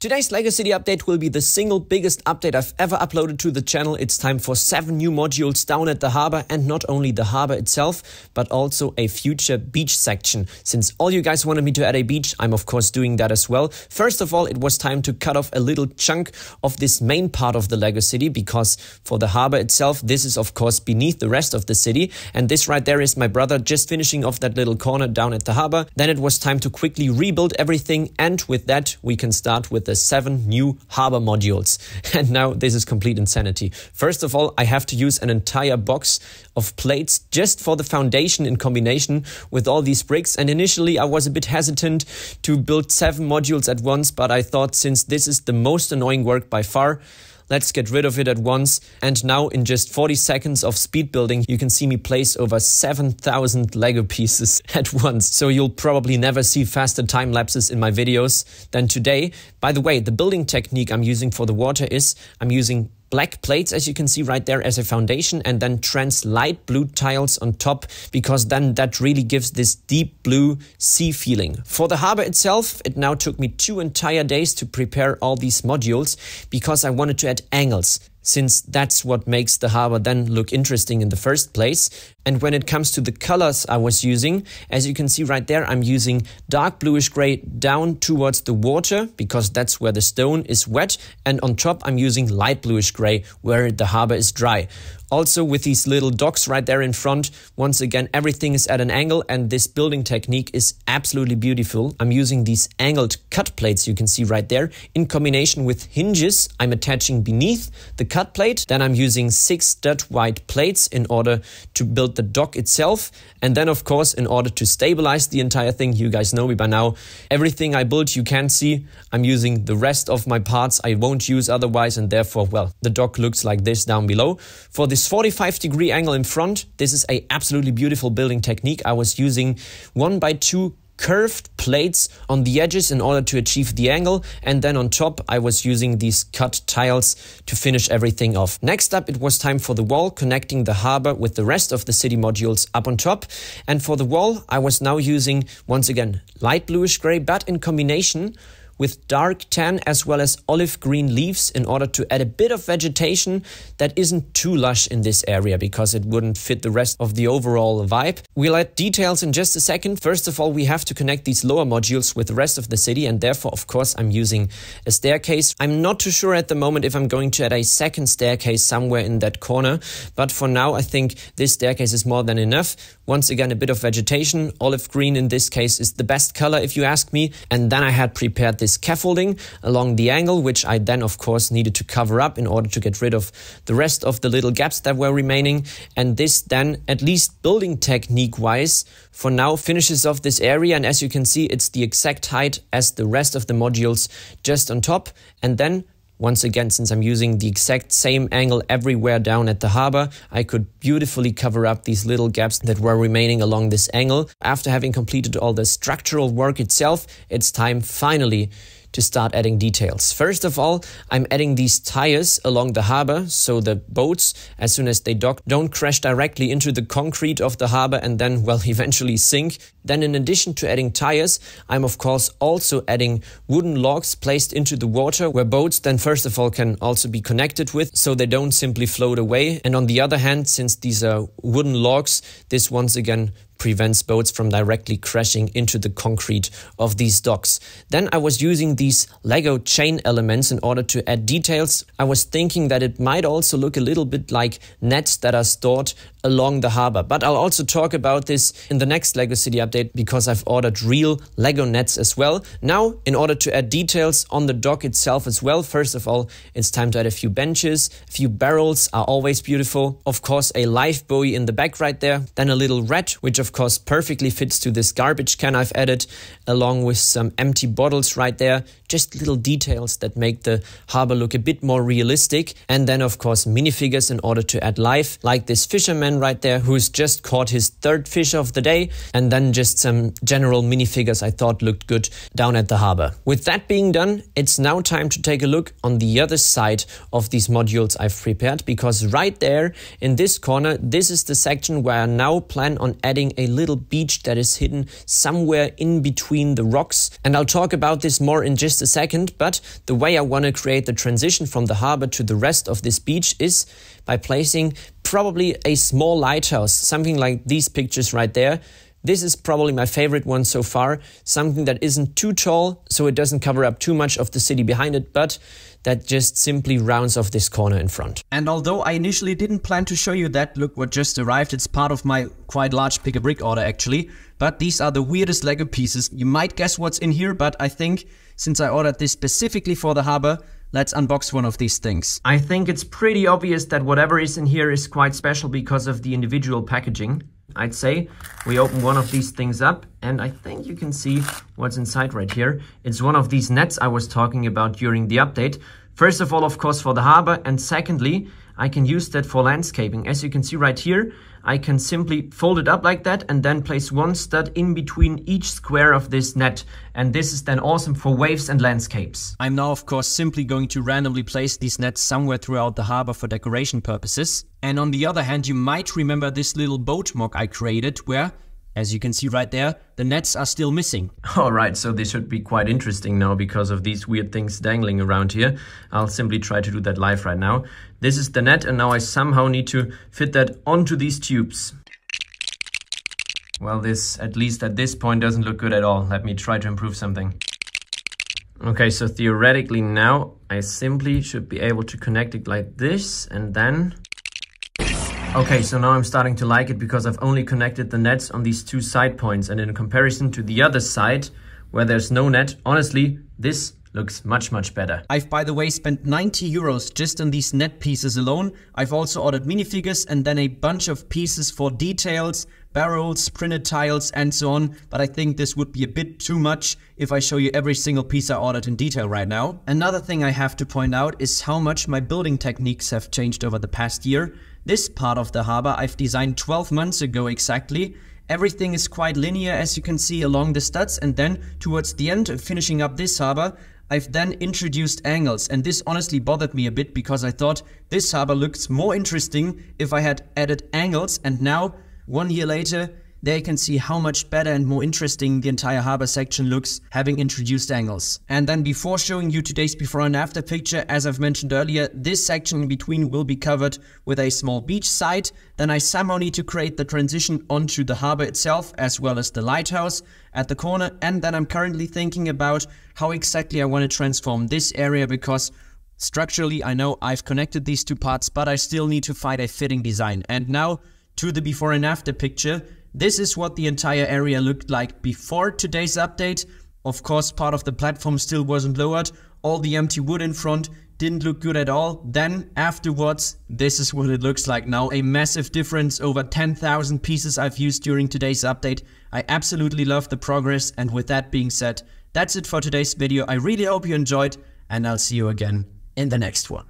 Today's LEGO City update will be the single biggest update I've ever uploaded to the channel. It's time for 7 new modules down at the harbor, and not only the harbor itself, but also a future beach section. Since all you guys wanted me to add a beach, I'm of course doing that as well. First of all, it was time to cut off a little chunk of this main part of the LEGO City, because for the harbor itself, this is of course beneath the rest of the city. And this right there is my brother just finishing off that little corner down at the harbor. Then it was time to quickly rebuild everything, and with that we can start with the 7 new harbor modules. And now this is complete insanity. First of all, I have to use an entire box of plates just for the foundation in combination with all these bricks. And initially I was a bit hesitant to build 7 modules at once, but I thought since this is the most annoying work by far, let's get rid of it at once. And now in just 40 seconds of speed building, you can see me place over 7,000 Lego pieces at once. So you'll probably never see faster time lapses in my videos than today. By the way, the building technique I'm using for the water is I'm using black plates, as you can see right there, as a foundation, and then light blue tiles on top, because then that really gives this deep blue sea feeling. For the harbor itself, it now took me 2 entire days to prepare all these modules, because I wanted to add angles, since that's what makes the harbor then look interesting in the first place. And when it comes to the colors I was using, as you can see right there, I'm using dark bluish gray down towards the water, because that's where the stone is wet, and on top I'm using light bluish gray where the harbor is dry. Also with these little docks right there in front, once again everything is at an angle, and this building technique is absolutely beautiful. I'm using these angled cut plates you can see right there in combination with hinges I'm attaching beneath the cut plate. Then I'm using 6 stud wide plates in order to build the dock itself. And then of course, in order to stabilize the entire thing, you guys know me by now, everything I built you can't see. I'm using the rest of my parts I won't use otherwise, and therefore, well, the dock looks like this down below. For this 45-degree angle in front, this is a absolutely beautiful building technique. I was using 1x2 curved plates on the edges in order to achieve the angle, and then on top I was using these cut tiles to finish everything off. Next up, it was time for the wall, connecting the harbor with the rest of the city modules up on top. And for the wall, I was now using, once again, light bluish gray, but in combination with dark tan as well as olive green leaves in order to add a bit of vegetation that isn't too lush in this area, because it wouldn't fit the rest of the overall vibe. We'll add details in just a second. First of all, we have to connect these lower modules with the rest of the city, and therefore, of course, I'm using a staircase. I'm not too sure at the moment if I'm going to add a second staircase somewhere in that corner, but for now I think this staircase is more than enough. Once again, a bit of vegetation. Olive green in this case is the best color if you ask me. And then I had prepared this scaffolding along the angle, which I then of course needed to cover up in order to get rid of the rest of the little gaps that were remaining. And this then, at least building technique wise, for now finishes off this area. And as you can see, it's the exact height as the rest of the modules just on top. And then once again, since I'm using the exact same angle everywhere down at the harbor, I could beautifully cover up these little gaps that were remaining along this angle. After having completed all the structural work itself, it's time finally to start adding details. First of all, I'm adding these tires along the harbor, so the boats, as soon as they dock, don't crash directly into the concrete of the harbor and then, well, eventually sink. Then in addition to adding tires, I'm of course also adding wooden logs placed into the water, where boats then first of all can also be connected with, so they don't simply float away. And on the other hand, since these are wooden logs, this once again prevents boats from directly crashing into the concrete of these docks. Then I was using these Lego chain elements in order to add details. I was thinking that it might also look a little bit like nets that are stored along the harbor, but I'll also talk about this in the next LEGO City update, because I've ordered real Lego nets as well. Now, in order to add details on the dock itself as well, first of all, it's time to add a few benches. A few barrels are always beautiful. Of course, a life buoy in the back right there. Then a little rat, which of course perfectly fits to this garbage can I've added, along with some empty bottles right there. Just little details that make the harbor look a bit more realistic. And then of course minifigures in order to add life, like this fisherman right there who's just caught his 3rd fish of the day. And then just some general minifigures I thought looked good down at the harbor. With that being done, it's now time to take a look on the other side of these modules I've prepared, because right there in this corner, this is the section where I now plan on adding a little beach that is hidden somewhere in between the rocks. And I'll talk about this more in just a second, but the way I want to create the transition from the harbor to the rest of this beach is by placing probably a small lighthouse, something like these pictures right there. This is probably my favorite one so far, something that isn't too tall, so it doesn't cover up too much of the city behind it, but that just simply rounds off this corner in front. And although I initially didn't plan to show you that, look what just arrived. It's part of my quite large pick-a-brick order actually. But these are the weirdest Lego pieces. You might guess what's in here, but I think since I ordered this specifically for the harbor, let's unbox one of these things. I think it's pretty obvious that whatever is in here is quite special because of the individual packaging. I'd say we open one of these things up and I think you can see what's inside right here. It's one of these nets I was talking about during the update. First of all, of course, for the harbor, and secondly, I can use that for landscaping. As you can see right here, I can simply fold it up like that and then place one stud in between each square of this net. And this is then awesome for waves and landscapes. I'm now, of course, simply going to randomly place these nets somewhere throughout the harbor for decoration purposes. And on the other hand, you might remember this little boat mock I created where, as you can see right there, the nets are still missing. Alright, so this should be quite interesting now because of these weird things dangling around here. I'll simply try to do that live right now. This is the net and now I somehow need to fit that onto these tubes. Well, this, at least at this point, doesn't look good at all. Let me try to improve something. Okay, so theoretically now I simply should be able to connect it like this and then... Okay, so now I'm starting to like it because I've only connected the nets on these two side points, and in comparison to the other side where there's no net, honestly, this looks much better. I've, by the way, spent 90 euros just on these net pieces alone. I've also ordered minifigures and then a bunch of pieces for details, barrels, printed tiles and so on, but I think this would be a bit too much if I show you every single piece I ordered in detail right now. Another thing I have to point out is how much my building techniques have changed over the past year. This part of the harbor I've designed 12 months ago exactly. Everything is quite linear, as you can see, along the studs, and then towards the end, finishing up this harbor, I've then introduced angles, and this honestly bothered me a bit because I thought this harbor looks more interesting if I had added angles, and now, 1 year later, there you can see how much better and more interesting the entire harbor section looks having introduced angles. And then before showing you today's before and after picture, as I've mentioned earlier, this section in between will be covered with a small beach side. Then I somehow need to create the transition onto the harbor itself as well as the lighthouse at the corner. And then I'm currently thinking about how exactly I want to transform this area because structurally I know I've connected these two parts, but I still need to find a fitting design. And now to the before and after picture. This is what the entire area looked like before today's update. Of course, part of the platform still wasn't lowered. All the empty wood in front didn't look good at all. Then afterwards, this is what it looks like now. A massive difference, over 10,000 pieces I've used during today's update. I absolutely love the progress, and with that being said, that's it for today's video. I really hope you enjoyed, and I'll see you again in the next one.